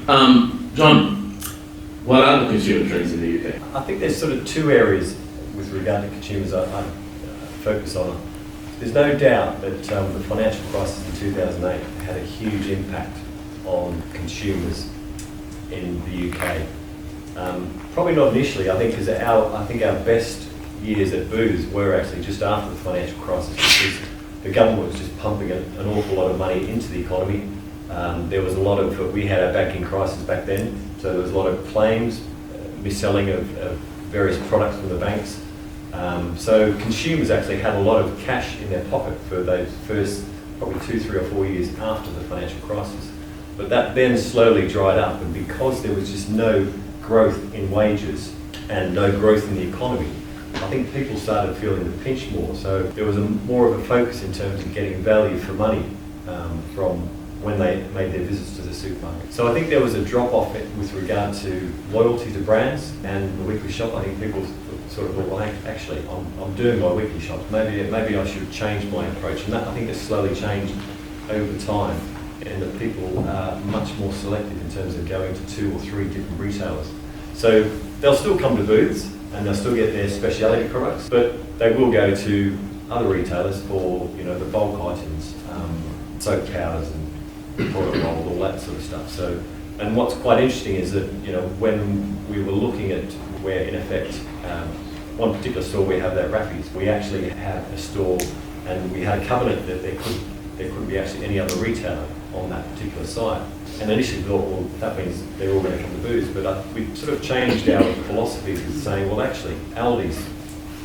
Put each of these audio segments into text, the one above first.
John, what are the consumer trends in the UK? I think there's sort of two areas with regard to consumers I focus on. There's no doubt that the financial crisis in 2008 had a huge impact on consumers in the UK. Probably not initially, I think, because our best years at Booths were actually just after the financial crisis, because the government was just pumping an awful lot of money into the economy. There was a lot of, we had a banking crisis back then, so there was a lot of claims, mis-selling of various products from the banks. So consumers actually had a lot of cash in their pocket for those first probably 2, 3 or 4 years after the financial crisis. But that then slowly dried up, and because there was just no growth in wages and no growth in the economy, I think people started feeling the pinch more. So there was more of a focus in terms of getting value for money from when they made their visits to the supermarket. So I think there was a drop-off with regard to loyalty to brands and the weekly shop. I think people sort of thought, well, actually, I'm doing my weekly shops. Maybe I should change my approach. And that, I think, has slowly changed over time, and that people are much more selective in terms of going to 2 or 3 different retailers. So they'll still come to Booths and they'll still get their speciality products, but they will go to other retailers for, you know, the bulk items, soap powders and toilet roll, all that sort of stuff. So, and what's quite interesting is that, you know, when we were looking at where, in effect, one particular store we have that Raffies, we actually had a store and we had a covenant that there couldn't be actually any other retailer on that particular site. And initially thought, well, that means they're all going to come to Booths, but we sort of changed our philosophy with saying, well, actually, Aldi's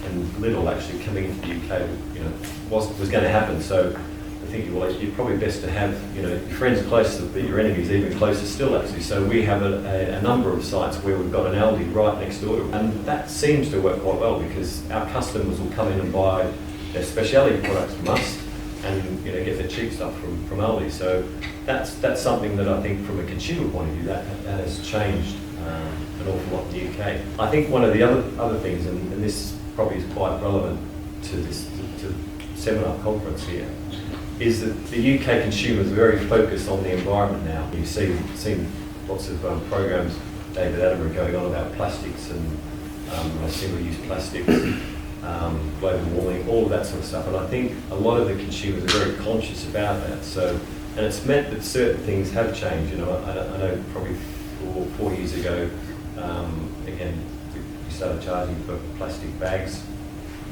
and Lidl actually coming into the UK, you know, was going to happen. So I think, well, you're probably best to have, you know, your friends closer, but your enemies even closer still, actually. So we have a number of sites where we've got an Aldi right next door to it, and that seems to work quite well because our customers will come in and buy their specialty products from us, and, you know, get the cheap stuff from Aldi. So that's something that I think from a consumer point of view that has changed an awful lot in the UK. I think one of the other things, and this probably is quite relevant to this to seminar conference here, is that the UK consumers are very focused on the environment now. You've seen lots of programs, David Attenborough, going on about plastics and single-use plastics, global warming, all of that sort of stuff. And I think a lot of the consumers are very conscious about that. So, and it's meant that certain things have changed. You know, I know probably 4 years ago, again, we started charging for plastic bags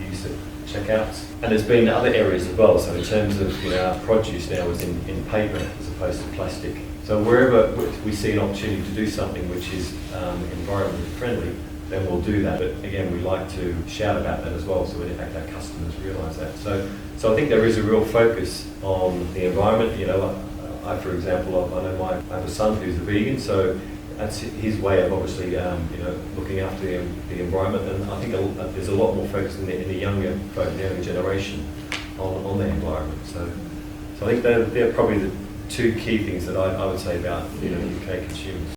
used at checkouts. And there's been other areas as well. So in terms of, you know, our produce now is in paper as opposed to plastic. So wherever we see an opportunity to do something which is environmentally friendly, then we'll do that. But again, we like to shout about that as well, so in fact our customers realise that. So I think there is a real focus on the environment. You know, I for example, I know I have a son who's a vegan, so that's his way of obviously, you know, looking after the environment. And I think there's a lot more focus in the younger folk, the younger generation, on the environment. So I think they're probably the 2 key things that I would say about, you know, UK consumers.